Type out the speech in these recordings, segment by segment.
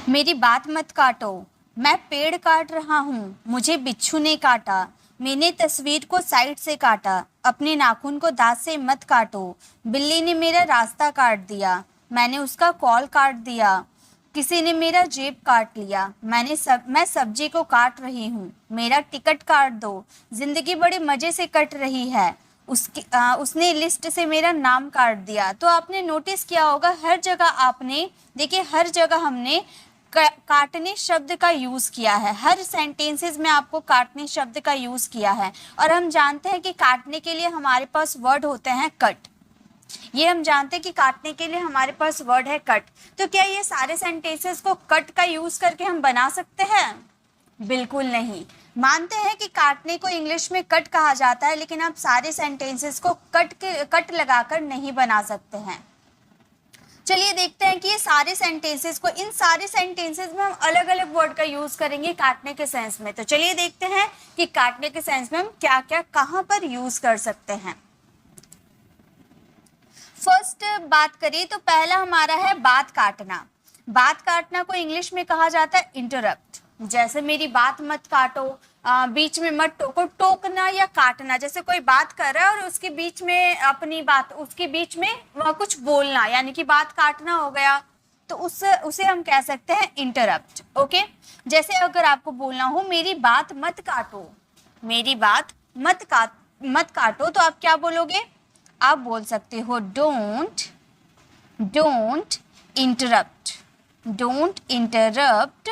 मेरी बात मत काटो, मैं पेड़ काट रहा हूँ, मुझे बिच्छू ने काटा। मैंने तस्वीर को साइड से काटा, अपने नाखून को दांत से मत काटो। बिल्ली ने मेरा रास्ता काट दिया, मैंने उसका कॉल काट दिया। किसी ने मेरा जेब काट लिया, मैं सब्जी को काट रही हूँ, मेरा टिकट काट दो। जिंदगी बड़े मजे से कट रही है, उसने लिस्ट से मेरा नाम काट दिया। तो आपने नोटिस किया होगा हर जगह आपने, देखिए हर जगह हमने काटने शब्द का यूज किया है, हर सेंटेंसेस में आपको काटने शब्द का यूज किया है। और हम जानते हैं कि काटने के लिए हमारे पास वर्ड होते हैं कट। ये हम जानते हैं कि काटने के लिए हमारे पास वर्ड है कट। तो क्या ये सारे सेंटेंसेस को कट का यूज करके हम बना सकते हैं? बिल्कुल नहीं। मानते हैं कि काटने को इंग्लिश में कट कहा जाता है, लेकिन आप सारे सेंटेंसेस को कट लगाकर नहीं बना सकते हैं। चलिए देखते हैं कि ये सारे सेंटेंसेस को, इन सारे सेंटेंसेस में हम अलग अलग वर्ड का यूज करेंगे काटने के सेंस में। तो चलिए देखते हैं कि काटने के सेंस में हम क्या क्या कहां पर यूज कर सकते हैं। फर्स्ट बात करें तो पहला हमारा है बात काटना। बात काटना को इंग्लिश में कहा जाता है इंटरप्ट। जैसे मेरी बात मत काटो, बीच में मत टोको। टोकना या काटना, जैसे कोई बात कर रहा है और उसके बीच में अपनी बात, उसके बीच में कुछ बोलना, यानी कि बात काटना हो गया। तो उसे हम कह सकते हैं इंटरप्ट। ओके, जैसे अगर आपको बोलना हो मेरी बात मत काटो, मेरी बात मत काटो, तो आप क्या बोलोगे? आप बोल सकते हो don't interrupt, don't interrupt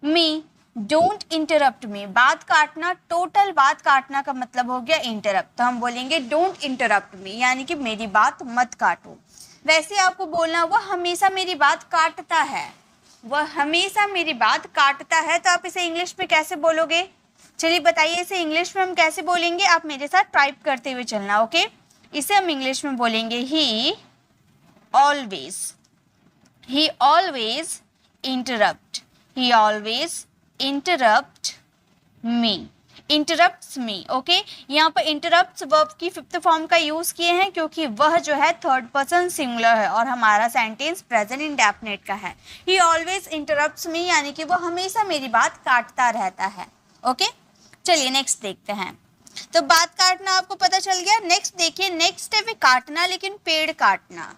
me, don't interrupt मी। बात काटना, टोटल बात काटना का मतलब हो गया इंटरप्ट। तो हम बोलेंगे डोंट इंटरप्ट मी, यानी कि मेरी बात मत काटो। वैसे आपको बोलना वह हमेशा मेरी बात काटता है, वह हमेशा मेरी बात काटता है, तो आप इसे इंग्लिश में कैसे बोलोगे? चलिए बताइए इसे इंग्लिश में हम कैसे बोलेंगे, आप मेरे साथ टाइप करते हुए चलना। ओके, इसे हम इंग्लिश में बोलेंगे ही always interrupt, he always interrupt me, interrupts me। Okay, यहाँ पर interrupts वर्ब की फिफ्थ फॉर्म का यूज किए हैं क्योंकि वह जो है थर्ड पर्सन सिंगुलर है और हमारा सेंटेंस प्रेजेंट इंडेफिनिट का है। he always interrupts me, यानी कि वो हमेशा मेरी बात काटता रहता है। ओके, चलिए नेक्स्ट देखते हैं। तो बात काटना आपको पता चल गया। नेक्स्ट देखिए, नेक्स्ट है काटना, लेकिन पेड़ काटना।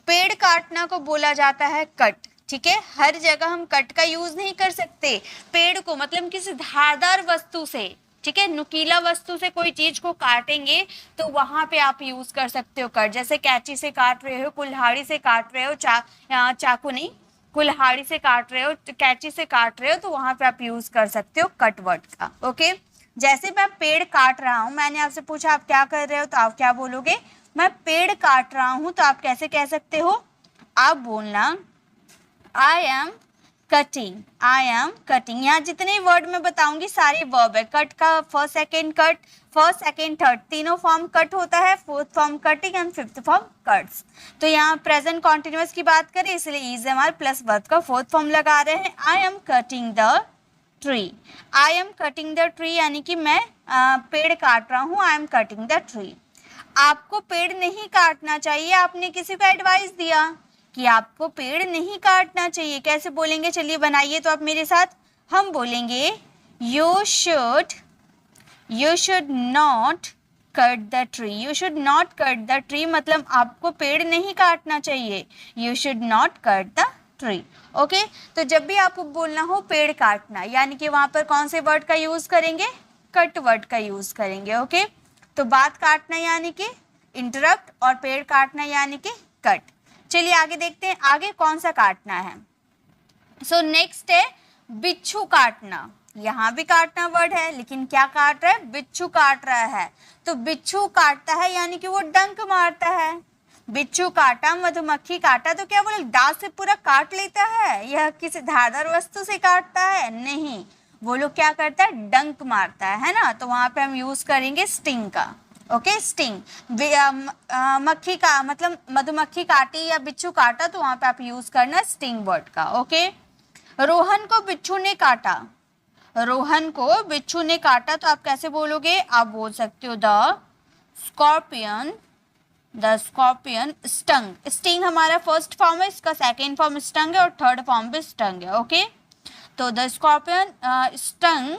पेड़ काटना को बोला जाता है कट। ठीक है, हर जगह हम कट का यूज नहीं कर सकते। पेड़ को मतलब किसी धारदार वस्तु से, ठीक है, नुकीला वस्तु से कोई चीज को काटेंगे तो वहां पे आप यूज कर सकते हो कट। जैसे कैंची से काट रहे हो, कुल्हाड़ी से काट रहे हो, चाकू नहीं, कुल्हाड़ी से काट रहे हो, कैंची से काट रहे हो, तो वहां पे आप यूज कर सकते हो कट वर्ड का। ओके, जैसे मैं पेड़ काट रहा हूं, मैंने आपसे पूछा आप क्या कर रहे हो, तो आप क्या बोलोगे? मैं पेड़ काट रहा हूं। तो आप कैसे कह सकते हो? आप बोलना आई एम कटिंग। यहाँ जितने वर्ड में बताऊंगी सारे वर्ब है। कट का फर्स्ट सेकेंड थर्ड तीनों फॉर्म कट होता है, fourth form cutting and fifth form cuts. तो यहाँ प्रेजेंट कॉन्टिन्यूअस की बात करें इसलिए is am are plus verb का फोर्थ फॉर्म लगा रहे हैं। I am cutting the tree, I am cutting the tree, यानी कि मैं पेड़ काट रहा हूँ। I am cutting the tree. आपको पेड़ नहीं काटना चाहिए, आपने किसी को एडवाइस दिया कि आपको पेड़ नहीं काटना चाहिए, कैसे बोलेंगे? चलिए बनाइए तो आप मेरे साथ। हम बोलेंगे you should not cut the tree, you should not cut the tree, मतलब आपको पेड़ नहीं काटना चाहिए। You should not cut the tree. Okay, तो जब भी आपको बोलना हो पेड़ काटना, यानी कि वहां पर कौन से वर्ड का यूज करेंगे? कट वर्ड का यूज करेंगे। ओके, तो बात काटना यानी कि इंटरप्ट और पेड़ काटना यानी कि कट। चलिए आगे देखते हैं, आगे कौन सा काटना है। सो नेक्स्ट है बिच्छू काटना। यहाँ भी काटना वर्ड है, लेकिन क्या काट रहा है? बिच्छू काट रहा है। तो बिच्छू काटता है यानी कि वो डंक मारता है। बिच्छू काटा, मधुमक्खी काटा, तो क्या बोले दांत से पूरा काट लेता है? यह किसी धारदार वस्तु से काटता है? नहीं, वो लोग क्या करता है? डंक मारता है ना। तो वहां पे हम यूज करेंगे स्टिंग का। Okay, sting. मक्खी का मतलब मधुमक्खी काटी या बिच्छू काटा, तो वहां पे आप यूज करना स्टिंग वर्ड का। ओके, रोहन को बिच्छू ने काटा, रोहन को बिच्छू ने काटा, तो आप कैसे बोलोगे? आप बोल सकते हो the scorpion the scorpion stung, sting हमारा फर्स्ट फॉर्म है, इसका सेकेंड फॉर्म स्टंग है और थर्ड फॉर्म भी स्टंग है। ओके, तो the scorpion stung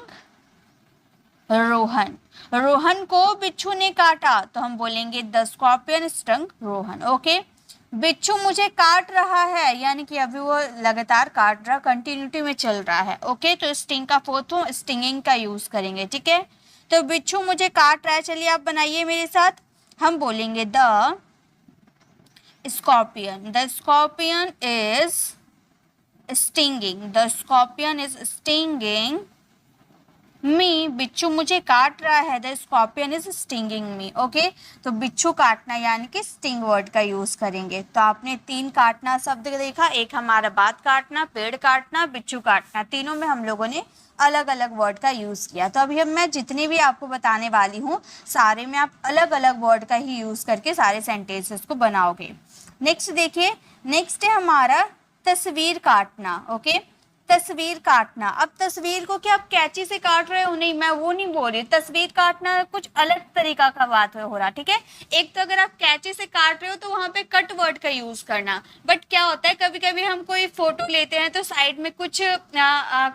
Rohan, Rohan को बिच्छू ने काटा, तो हम बोलेंगे the scorpion stung Rohan. Okay, बिच्छू मुझे काट रहा है, यानी कि अभी वो लगातार काट रहा, कंटिन्यूटी में चल रहा है। ओके, तो स्टिंग का फोर्थ स्टिंगिंग का यूज करेंगे। ठीक है, तो बिच्छू मुझे काट रहा है, चलिए आप बनाइए मेरे साथ। हम बोलेंगे the scorpion, the scorpion is stinging, the scorpion is stinging me, बिच्छू मुझे काट रहा है, the scorpion is stinging me. Okay, तो बिच्छू काटना यानी कि स्टिंग वर्ड का यूज करेंगे। तो आपने 3 काटना शब्द देखा, एक हमारा बात काटना, पेड़ काटना, बिच्छू काटना, तीनों में हम लोगों ने अलग अलग वर्ड का यूज किया। तो अभी मैं जितने भी आपको बताने वाली हूँ सारे में आप अलग अलग वर्ड का ही यूज करके सारे सेंटेंसेस को बनाओगे। नेक्स्ट देखिए, नेक्स्ट है हमारा तस्वीर काटना। ओके, तस्वीर काटना, अब तस्वीर को क्या आप कैंची से काट रहे हो? नहीं, मैं वो नहीं बोल रही, तस्वीर काटना कुछ अलग तरीका का बात हो रहा। ठीक है, एक तो अगर आप कैंची से काट रहे हो तो वहां पे कट वर्ड का यूज करना, बट क्या होता है कभी कभी हम कोई फोटो लेते हैं तो साइड में कुछ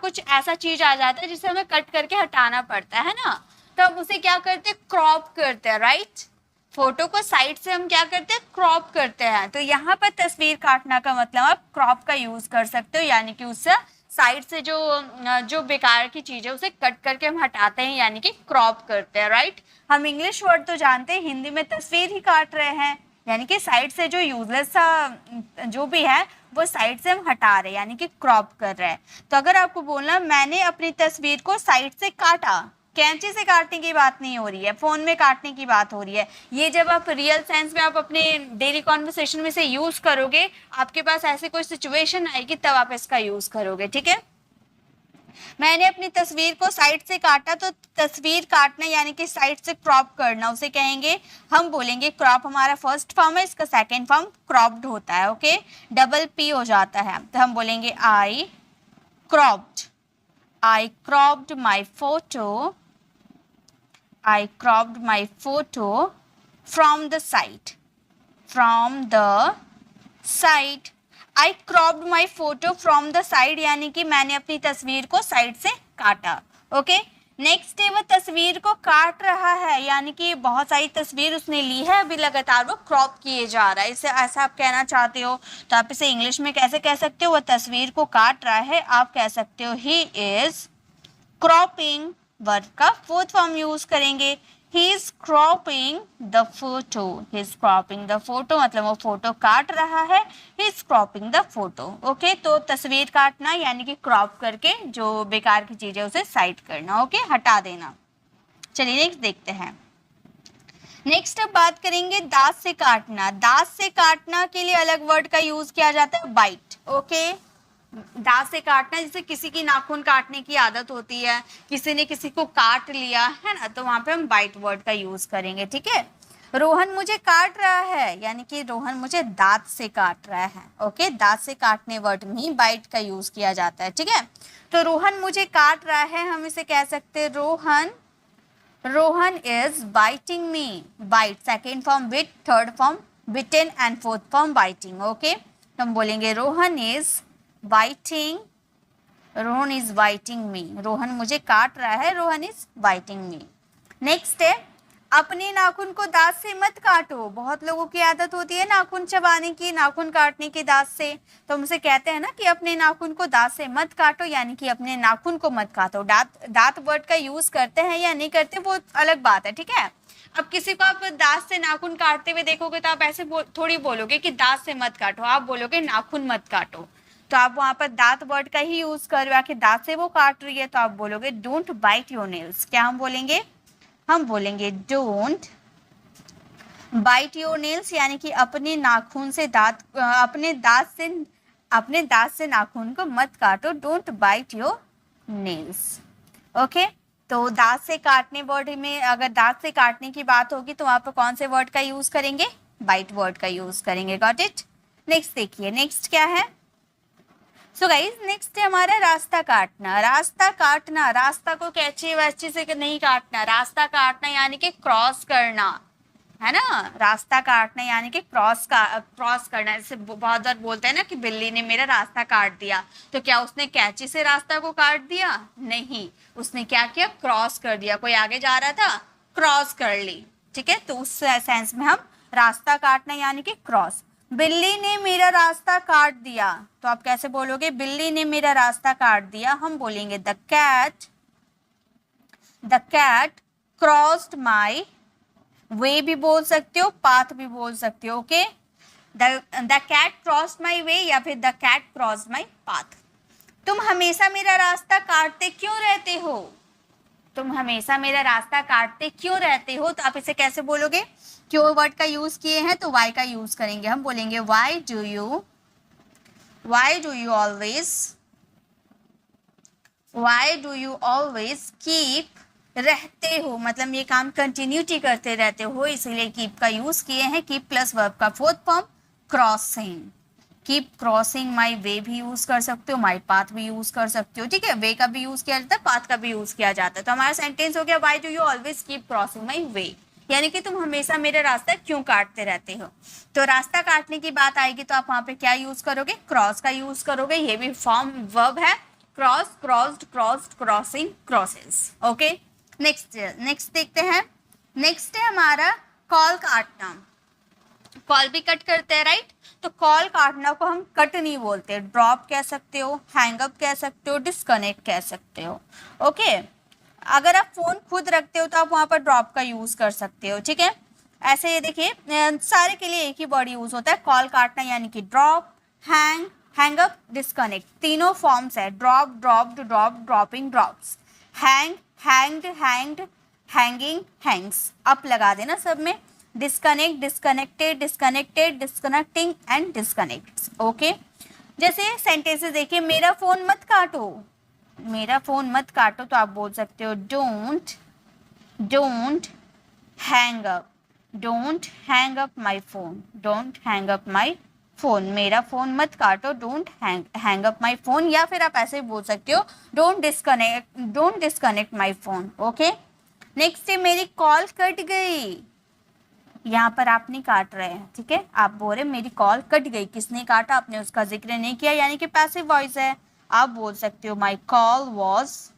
कुछ ऐसा चीज आ जाता है जिसे हमें कट करके हटाना पड़ता है ना, तो हम उसे क्या करते हैं, क्रॉप करते हैं। राइट, फोटो को साइड से हम क्या करते हैं, क्रॉप करते हैं। तो यहाँ पर तस्वीर काटना का मतलब आप क्रॉप का यूज कर सकते हो, यानी कि उससे साइड से जो बेकार की चीज है उसे कट करके हम हटाते हैं, यानी कि क्रॉप करते हैं। राइट, हम इंग्लिश वर्ड तो जानते हैं, हिंदी में तस्वीर ही काट रहे हैं, यानी कि साइड से जो यूजलेस सा जो भी है वो साइड से हम हटा रहे हैं, यानी कि क्रॉप कर रहे हैं। तो अगर आपको बोलना मैंने अपनी तस्वीर को साइड से काटा, कैंची से काटने की बात नहीं हो रही है, फोन में काटने की बात हो रही है। ये जब आप रियल सेंस में आप अपने डेली कॉन्वर्सेशन में से यूज करोगे, आपके पास ऐसे कोई सिचुएशन आएगी तब आप इसका यूज करोगे। ठीक है, मैंने अपनी तस्वीर को साइड से काटा, तो तस्वीर काटना यानी कि साइड से क्रॉप करना, उसे कहेंगे, हम बोलेंगे क्रॉप हमारा फर्स्ट फॉर्म है, इसका सेकेंड फॉर्म क्रॉप्ड होता है। ओके, डबल पी हो जाता है, तो हम बोलेंगे I cropped my photo, I cropped my photo from the side. I cropped my photo from the side यानी कि मैंने अपनी तस्वीर को साइड से काटा। ओके, नेक्स्ट है वो तस्वीर को काट रहा है, यानी कि बहुत सारी तस्वीर उसने ली है, अभी लगातार वो क्रॉप किए जा रहा है, इसे ऐसा आप कहना चाहते हो तो आप इसे इंग्लिश में कैसे कह सकते हो, वो तस्वीर को काट रहा है, आप कह सकते हो ही इज क्रॉपिंग, वर्ब का फोर्थ फॉर्म यूज करेंगे, he is cropping the photo, he is cropping the photo मतलब वो फोटो काट रहा है, he is cropping the photo. Okay, तो तस्वीर काटना यानी कि क्रॉप करके जो बेकार की चीज है उसे साइड करना। ओके, हटा देना। चलिए नेक्स्ट देखते हैं। नेक्स्ट अब बात करेंगे दांत से काटना। दांत से काटना के लिए अलग वर्ड का यूज किया जाता है, बाइट। ओके, दांत से काटना, जैसे किसी की नाखून काटने की आदत होती है, किसी ने किसी को काट लिया है ना, तो वहां पे हम बाइट वर्ड का यूज करेंगे। ठीक है, रोहन मुझे काट रहा है, यानी कि रोहन मुझे दांत से काट रहा है। ओके, दांत से काटने वर्ड में ही बाइट का यूज किया जाता है। ठीक है, तो रोहन मुझे काट रहा है, हम इसे कह सकते हैं Rohan is biting me, bite second form bit, third form bitten and fourth form biting. Okay, तो हम बोलेंगे Rohan is biting me, Rohan मुझे काट रहा है, Rohan is biting me. Next है अपने नाखून को दांत से मत काटो। बहुत लोगों की आदत होती है नाखून चबाने की, नाखून काटने की दांत से, तो हम उसे कहते हैं ना कि अपने नाखून को दांत से मत काटो, यानी कि अपने नाखून को मत काटो। दांत वर्ड का यूज करते हैं या नहीं करते वो अलग बात है। ठीक है, अब किसी को आप दांत से नाखून काटते हुए देखोगे तो आप ऐसे थोड़ी बोलोगे कि दांत से मत काटो, आप बोलोगे नाखून मत काटो। तो आप वहां पर दांत वर्ड का ही यूज कर रहे हो, आखिर दांत से वो काट रही है, तो आप बोलोगे डोंट बाइट योर नेल्स। क्या हम बोलेंगे डोंट बाइट योर नेल्स, यानी कि अपने नाखून से अपने दांत से नाखून को मत काटो, don't bite your nails. Okay, तो दांत से काटने वर्ड में अगर दांत से काटने की बात होगी तो वहां पर कौन से वर्ड का यूज करेंगे, बाइट वर्ड का यूज करेंगे। Got it. नेक्स्ट देखिए, नेक्स्ट क्या है। सो गाइज नेक्स्ट है हमारा रास्ता काटना। रास्ता को कैंची वैची से नहीं काटना, रास्ता काटना यानी कि क्रॉस करना। है ना, रास्ता काटना यानी कि क्रॉस करना। जैसे बहुत बार बोलते हैं ना कि बिल्ली ने मेरा रास्ता काट दिया, तो क्या उसने कैंची से रास्ता को काट दिया? नहीं, उसने क्या किया? क्रॉस कर दिया। कोई आगे जा रहा था, क्रॉस कर ली। ठीक है, तो उस सेंस में हम रास्ता काटना यानी कि क्रॉस। बिल्ली ने मेरा रास्ता काट दिया, तो आप कैसे बोलोगे? बिल्ली ने मेरा रास्ता काट दिया। हम बोलेंगे the cat crossed my way भी बोल सकते हो, पाथ भी बोल सकते हो। Okay, the cat crossed my way या फिर the cat crossed my path. तुम हमेशा मेरा रास्ता काटते क्यों रहते हो? तुम हमेशा मेरा रास्ता काटते क्यों रहते हो? तो आप इसे कैसे बोलोगे? क्यों वर्ड का यूज किए हैं तो वाई का यूज करेंगे। हम बोलेंगे Y do you always keep, रहते हो मतलब ये काम कंटिन्यूटी करते रहते हो, इसलिए कीप का यूज किए हैं। कीप प्लस वर्ब का fourth form crossing. Keep crossing my way भी यूज कर सकते हो, माई पाथ भी यूज कर सकते हो। ठीक है, वे का भी यूज किया जाता है, पाथ का भी यूज किया जाता है। तो हमारा सेंटेंस हो गया why do you always keep crossing my way, यानी कि तुम हमेशा मेरा रास्ता क्यों काटते रहते हो। तो रास्ता काटने की बात आएगी तो आप वहां पे क्या यूज करोगे? क्रॉस का यूज करोगे। ये भी फॉर्म वर्ब है, cross, crossed, crossed, crossing, crosses. Okay, next देखते हैं। नेक्स्ट है हमारा कॉल काटना। कॉल भी कट करते हैं, राइट? तो कॉल काटना को हम कट नहीं बोलते, ड्रॉप कह सकते हो, हैंगअप कह सकते हो, डिस्कनेक्ट कह सकते हो। ओके, अगर आप फोन खुद रखते हो तो आप वहां पर ड्रॉप का यूज कर सकते हो। ठीक है, ऐसे ये देखिए सारे के लिए एक ही वर्ड यूज होता है। कॉल काटना यानी कि ड्रॉप, हैंगअप, डिस्कनेक्ट, तीनों फॉर्म्स है। Drop, dropped, drop, dropping, drops. Hang, hanged, hanging, Hanks. Up लगा देना सब में। Disconnect, disconnected, disconnected, disconnecting and disconnect. Okay, जैसे सेंटेंसेस देखिए, मेरा फोन मत काटो। मेरा फोन मत काटो तो आप बोल सकते हो don't hang up, don't hang up my phone, don't hang up my phone. मेरा फोन मत काटो, don't hang up my phone. या फिर आप ऐसे बोल सकते हो don't disconnect my phone. Okay, next है मेरी कॉल कट गई। यहाँ पर आप नहीं काट रहे हैं, ठीक है, आप बोल रहे मेरी कॉल कट गई। किसने काटा? आपने उसका जिक्र नहीं किया, यानी कि पैसिव वॉइस है। आप बोल सकते हो my call was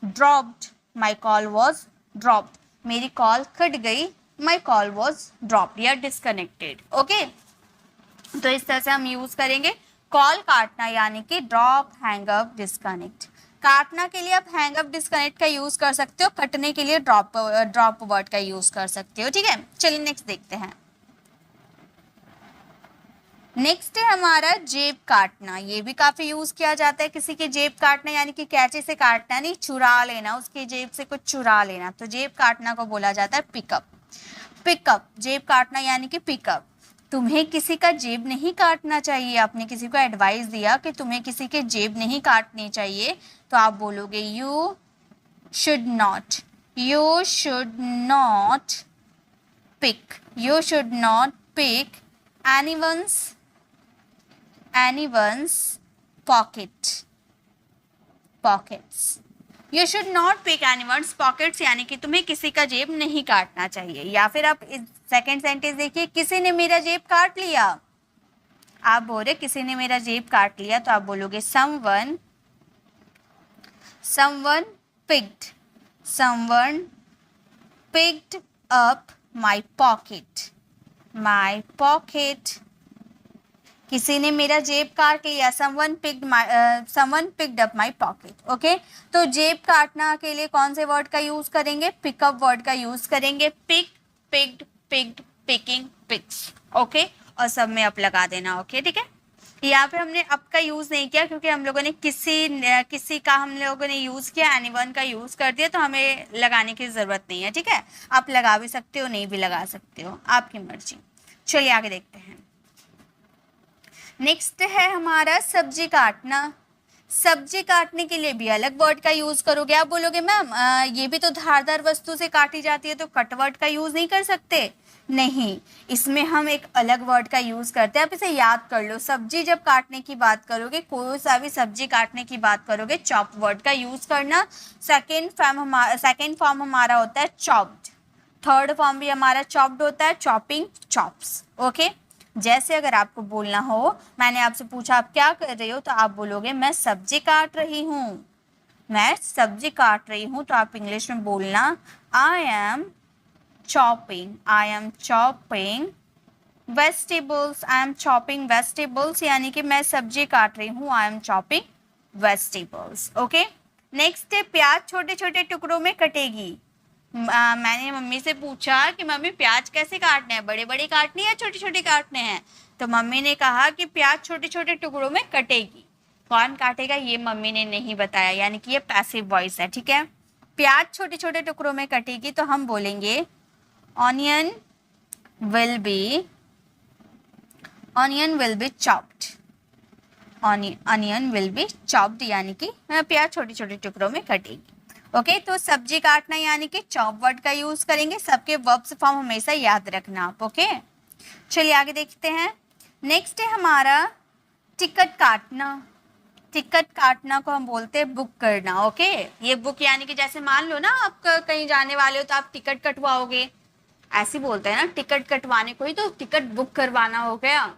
dropped, my call was dropped, मेरी कॉल कट गई, माई कॉल वॉज ड्रॉप्ड या डिस्कनेक्टेड। ओके, तो इस तरह से हम यूज करेंगे कॉल काटना यानी कि ड्रॉप, हैंग अप, डिस्कनेक्ट। काटना के लिए आप हैंग अप, डिस्कनेक्ट का यूज कर सकते हो, कटने के लिए ड्रॉप वर्ड का यूज कर सकते हो। ठीक है, चलिए नेक्स्ट देखते हैं। नेक्स्ट है हमारा जेब काटना। ये भी काफी यूज किया जाता है। किसी की जेब काटना यानी कि कैंची से काटना नहीं, चुरा लेना, उसकी जेब से कुछ चुरा लेना। तो जेब काटना को बोला जाता है पिकअप। पिकअप, जेब काटना यानी कि पिकअप। तुम्हें किसी का जेब नहीं काटना चाहिए। आपने किसी को एडवाइस दिया कि तुम्हें किसी के जेब नहीं काटनी चाहिए, तो आप बोलोगे you should not pick, you should not pick anyone's pockets. You should not pick anyone's pockets, यानी कि तुम्हें किसी का जेब नहीं काटना चाहिए। या फिर आप सेकंड सेंटेंस देखिए, किसी ने मेरा जेब काट लिया। आप बोल रहे किसी ने मेरा जेब काट लिया, तो आप बोलोगे someone picked up my pocket. किसी ने मेरा जेब काट लिया, someone picked up my pocket. Okay, तो जेब काटना के लिए कौन से वर्ड का यूज करेंगे? पिकअप वर्ड का यूज करेंगे। Pick, picked, picked, picking, picks. Okay, और सब में अप लगा देना। ओके, ठीक है, यहाँ पे हमने अप का यूज नहीं किया क्योंकि हम लोगों ने किसी का हम लोगों ने यूज किया, एनीवन का यूज कर दिया, तो हमें लगाने की जरूरत नहीं है। ठीक है, आप लगा भी सकते हो, नहीं भी लगा सकते हो, आपकी मर्जी। चलिए आगे देखते हैं। नेक्स्ट है हमारा सब्जी काटना। सब्जी काटने के लिए भी अलग वर्ड का यूज करोगे। आप बोलोगे मैम ये भी तो धारदार वस्तु से काटी जाती है, तो कट वर्ड का यूज नहीं कर सकते? नहीं, इसमें हम एक अलग वर्ड का यूज करते हैं। आप इसे याद कर लो। सब्जी जब काटने की बात करोगे, कोई सा भी सब्जी काटने की बात करोगे, चॉप वर्ड का यूज करना। सेकेंड फॉर्म हमारा होता है चॉप्ड। थर्ड फॉर्म भी हमारा चॉप्ड होता है, चॉपिंग, चॉप्स। ओके, जैसे अगर आपको बोलना हो, मैंने आपसे पूछा आप क्या कर रही हो, तो आप बोलोगे मैं सब्जी काट रही हूँ, मैं सब्जी काट रही हूँ। तो आप इंग्लिश में बोलना I am chopping, I am chopping vegetables, I am chopping vegetables, यानी कि मैं सब्जी काट रही हूँ, I M chopping vegetables. Okay, next है प्याज छोटे छोटे टुकड़ों में कटेगी। मैंने मम्मी से पूछा कि मम्मी प्याज कैसे काटने हैं, बड़े बड़े काटने या छोटे छोटे काटने हैं? तो मम्मी ने कहा कि प्याज छोटे छोटे टुकड़ों में कटेगी। कौन काटेगा ये मम्मी ने नहीं बताया, यानी कि ये पैसिव वॉइस है। ठीक है, प्याज छोटे छोटे टुकड़ों में कटेगी तो हम बोलेंगे onion will be, onion will be chopped, onion will be chopped, यानी कि प्याज छोटे छोटे टुकड़ों में कटेगी। ओके, तो सब्जी काटना यानी कि चॉप वर्ड का यूज करेंगे। सबके वर्ब्स फॉर्म हमेशा याद रखना आप। ओके, चलिए आगे देखते हैं। नेक्स्ट है हमारा टिकट काटना। टिकट काटना को हम बोलते हैं बुक करना। ओके, ये बुक यानी कि जैसे मान लो ना आप कहीं जाने वाले हो तो आप टिकट कटवाओगे, ऐसे बोलते हैं ना, टिकट कटवाने को ही तो टिकट बुक करवाना हो गया।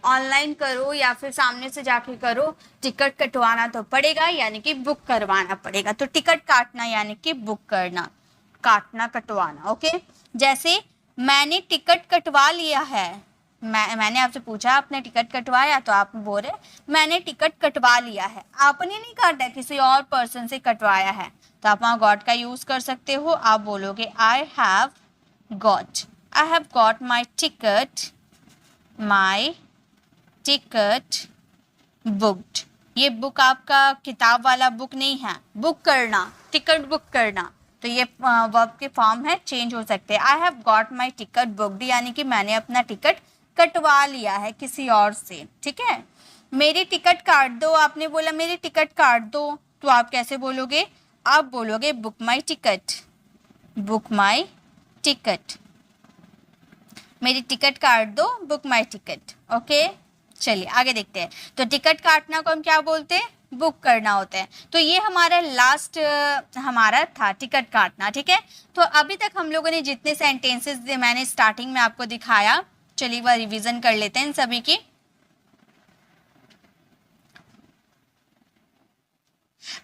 ऑनलाइन करो या फिर सामने से जाके करो, टिकट कटवाना तो पड़ेगा, यानी कि बुक करवाना पड़ेगा। तो टिकट काटना यानी कि बुक करना, काटना कटवाना। ओके, जैसे मैंने टिकट कटवा लिया है, मैंने आपसे पूछा आपने टिकट कटवाया, तो आप बोल रहे मैंने टिकट कटवा लिया है। आपने नहीं काटा, किसी और पर्सन से कटवाया है, तो आप वहाँ गॉट का यूज कर सकते हो। आप बोलोगे I have got my ticket booked. ये बुक आपका किताब वाला बुक नहीं है, बुक करना, टिकट बुक करना, तो ये वर्ब के फॉर्म है, चेंज हो सकते हैं। I have got my ticket booked, यानी कि मैंने अपना टिकट कटवा लिया है किसी और से। ठीक है, मेरी टिकट काट दो, आपने बोला मेरी टिकट काट दो, तो आप कैसे बोलोगे? आप बोलोगे book my ticket, book my ticket, मेरी टिकट काट दो, बुक माई टिकट। ओके, चलिए आगे देखते हैं। तो टिकट काटना को हम क्या बोलते हैं? बुक करना होता है। तो ये हमारा लास्ट हमारा था टिकट काटना। ठीक है, तो अभी तक हम लोगों ने जितने सेंटेंसेस मैंने स्टार्टिंग में आपको दिखाया, चलिए वह रिवीजन कर लेते हैं इन सभी की।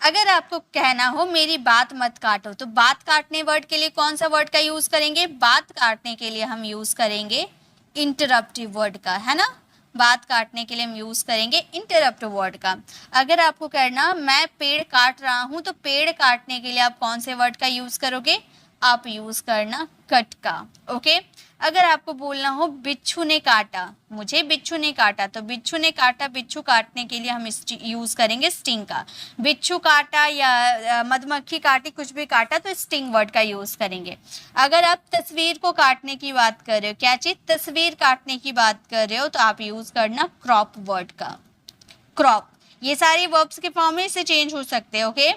अगर आपको कहना हो मेरी बात मत काटो, तो बात काटने वर्ड के लिए कौन सा वर्ड का यूज करेंगे? बात काटने के लिए हम यूज करेंगे इंटरप्टिव वर्ड का, है ना। बात काटने के लिए हम यूज करेंगे इंटरप्ट वर्ड का। अगर आपको कहना मैं पेड़ काट रहा हूं, तो पेड़ काटने के लिए आप कौन से वर्ड का यूज करोगे? आप यूज करना कट का। ओके, अगर आपको बोलना हो बिच्छू ने काटा, मुझे बिच्छू ने काटा, तो बिच्छू ने काटा, बिच्छू काटने के लिए हम यूज करेंगे स्टिंग का। बिच्छू काटा या मधुमक्खी काटी, कुछ भी काटा, तो स्टिंग वर्ड का यूज करेंगे। अगर आप तस्वीर को काटने की बात कर रहे हो, क्या चीज? तस्वीर काटने की बात कर रहे हो, तो आप यूज करना क्रॉप वर्ड का, क्रॉप। ये सारे वर्ब्स के फॉर्म में से चेंज हो सकते हैं। ओके,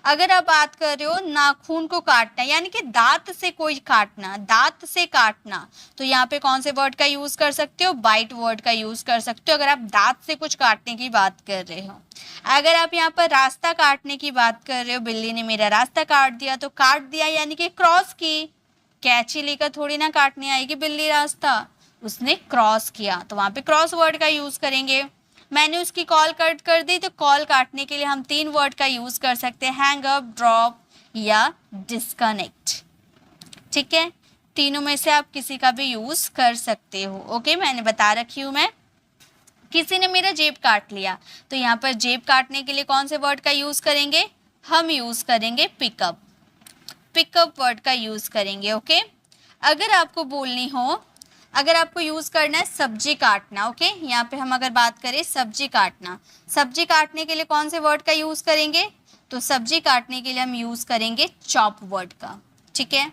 अगर आप बात कर रहे हो नाखून को काटना, यानी कि दांत से कोई काटना, दांत से काटना, तो यहाँ पे कौन से वर्ड का यूज कर सकते हो? बाइट वर्ड का यूज कर सकते हो, अगर आप दांत से कुछ काटने की बात कर रहे हो। अगर आप यहाँ पर रास्ता काटने की बात कर रहे हो, बिल्ली ने मेरा रास्ता काट दिया, तो काट दिया यानी कि क्रॉस की। कैंची लेकर थोड़ी ना काटने आएगी बिल्ली रास्ता, उसने क्रॉस किया, तो वहां पे क्रॉस वर्ड का यूज करेंगे। मैंने उसकी कॉल कट कर दी, तो कॉल काटने के लिए हम 3 वर्ड का यूज कर सकते हैं, हैंग अप, ड्रॉप या डिस्कनेक्ट। ठीक है, तीनों में से आप किसी का भी यूज कर सकते हो। ओके, मैंने बता रखी हूं मैं। किसी ने मेरा जेब काट लिया, तो यहाँ पर जेब काटने के लिए कौन से वर्ड का यूज करेंगे? हम यूज करेंगे पिकअप, पिकअप वर्ड का यूज करेंगे। ओके, अगर आपको बोलनी हो, अगर आपको यूज करना है सब्जी काटना, ओके, यहाँ पे हम अगर बात करें सब्जी काटना, सब्जी काटने के लिए कौन से वर्ड का यूज करेंगे? तो सब्जी काटने के लिए हम यूज करेंगे चॉप वर्ड का। ठीक है,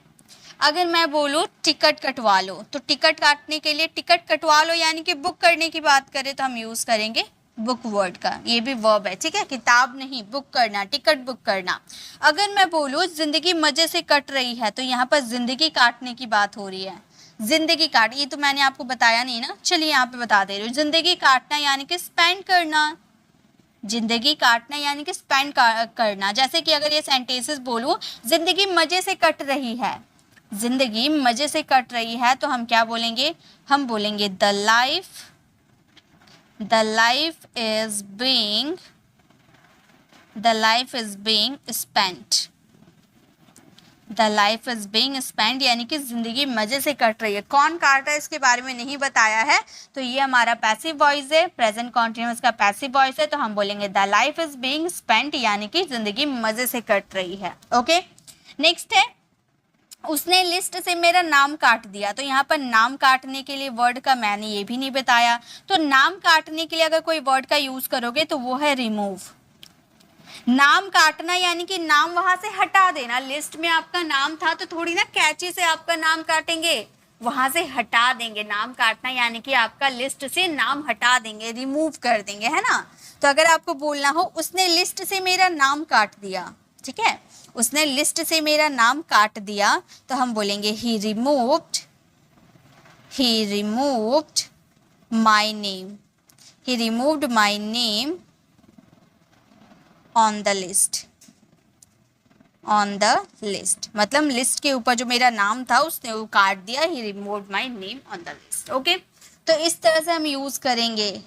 अगर मैं बोलूँ टिकट कटवा लो, तो टिकट काटने के लिए टिकट कटवा लो यानी कि बुक करने की बात करें, तो हम यूज करेंगे बुक वर्ड का। ये भी वर्ब है, ठीक है, किताब नहीं, बुक करना, टिकट बुक करना। अगर मैं बोलूँ जिंदगी मजे से कट रही है, तो यहाँ पर जिंदगी काटने की बात हो रही है। जिंदगी काट, ये तो मैंने आपको बताया नहीं ना, चलिए यहाँ पे बता दे रही हूँ। जिंदगी काटना यानी कि स्पेंड करना, जिंदगी काटना यानी कि स्पेंड करना। जैसे कि अगर ये सेंटेंसेस बोलूँ जिंदगी मजे से कट रही है, जिंदगी मजे से कट रही है तो हम क्या बोलेंगे, हम बोलेंगे the life is being spent. The life is being spend यानी कि जिंदगी मजे से कट रही है। कौन काट रहा है इसके बारे में नहीं बताया है, तो ये हमारा पैसिव वॉइस है, प्रेजेंट कॉन्टिन्यूअस का पैसिव वॉइस है, तो हम बोलेंगे the life is being spent यानी कि जिंदगी मजे से कट रही है। ओके, नेक्स्ट है उसने लिस्ट से मेरा नाम काट दिया। तो यहाँ पर नाम काटने के लिए वर्ड का मैंने ये भी नहीं बताया, तो नाम काटने के लिए अगर कोई वर्ड का यूज करोगे तो वो है रिमूव। नाम काटना यानी कि नाम वहां से हटा देना। लिस्ट में आपका नाम था तो थोड़ी ना कैंची से आपका नाम काटेंगे, वहां से हटा देंगे। नाम काटना यानी कि आपका लिस्ट से नाम हटा देंगे, रिमूव कर देंगे, है ना। तो अगर आपको बोलना हो उसने लिस्ट से मेरा नाम काट दिया, ठीक है, उसने लिस्ट से मेरा नाम काट दिया, तो हम बोलेंगे he removed my name, he removed my name on the list, मतलब लिस्ट के ऊपर जो मेरा नाम था उसने वो काट दिया, he removed my name on the list. Okay, तो इस तरह से हम यूज करेंगे।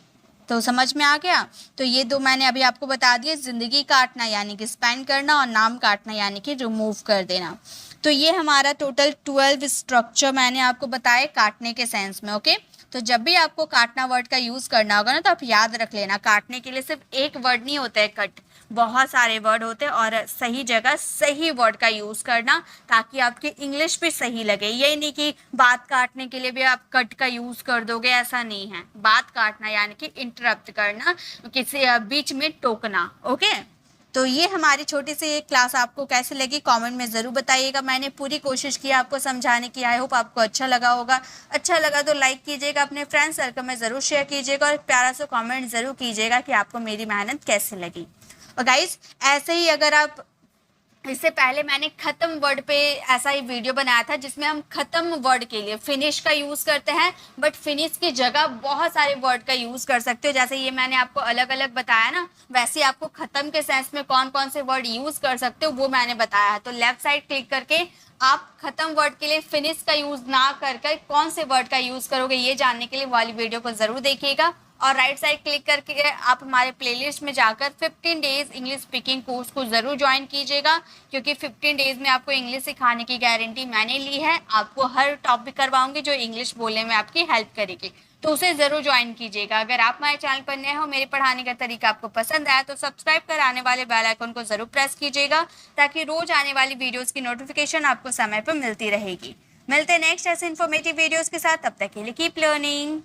तो समझ में आ गया। तो ये दो मैंने अभी आपको बता दिए, जिंदगी काटना यानी कि स्पेंड करना और नाम काटना यानी कि रिमूव कर देना। तो ये हमारा टोटल 12 स्ट्रक्चर मैंने आपको बताए काटने के सेंस में। ओके, तो जब भी आपको काटना वर्ड का यूज करना होगा ना, तो आप याद रख लेना काटने के लिए सिर्फ एक वर्ड नहीं होता है कट, बहुत सारे वर्ड होते हैं, और सही जगह सही वर्ड का यूज करना ताकि आपकी इंग्लिश भी सही लगे। यही नहीं कि बात काटने के लिए भी आप कट का यूज कर दोगे, ऐसा नहीं है। बात काटना यानी कि इंटरप्ट करना, किसी बीच में टोकना। ओके, तो ये हमारी छोटी सी एक क्लास आपको कैसे लगी कमेंट में ज़रूर बताइएगा। मैंने पूरी कोशिश की आपको समझाने की। आई होप आपको अच्छा लगा होगा। अच्छा लगा तो लाइक कीजिएगा, अपने फ्रेंड सर्कल में ज़रूर शेयर कीजिएगा और प्यारा सा कमेंट ज़रूर कीजिएगा कि आपको मेरी मेहनत कैसे लगी। और गाइस ऐसे ही अगर आप, इससे पहले मैंने खत्म वर्ड पे ऐसा ही वीडियो बनाया था जिसमें हम खत्म वर्ड के लिए फिनिश का यूज करते हैं, बट फिनिश की जगह बहुत सारे वर्ड का यूज कर सकते हो। जैसे ये मैंने आपको अलग अलग बताया ना, वैसे आपको खत्म के सेंस में कौन कौन से वर्ड यूज कर सकते हो वो मैंने बताया है। तो लेफ्ट साइड क्लिक करके आप खत्म वर्ड के लिए फिनिश का यूज ना करके कौन से वर्ड का यूज करोगे ये जानने के लिए वाली वीडियो को जरूर देखिएगा। और राइट साइड क्लिक करके आप हमारे प्लेलिस्ट में जाकर 15 डेज इंग्लिश स्पीकिंग कोर्स को ज़रूर ज्वाइन कीजिएगा, क्योंकि 15 डेज में आपको इंग्लिश सिखाने की गारंटी मैंने ली है। आपको हर टॉपिक करवाऊंगी जो इंग्लिश बोलने में आपकी हेल्प करेगी, तो उसे ज़रूर ज्वाइन कीजिएगा। अगर आप हमारे चैनल पर नए हो, मेरे पढ़ाने का तरीका आपको पसंद आया तो सब्सक्राइब कर आने वाले बेल आइकन को ज़रूर प्रेस कीजिएगा, ताकि रोज़ आने वाली वीडियोज़ की नोटिफिकेशन आपको समय पर मिलती रहेगी। मिलते हैं नेक्स्ट ऐसे इन्फॉर्मेटिव वीडियोज़ के साथ, तब तक के लिए कीप लर्निंग।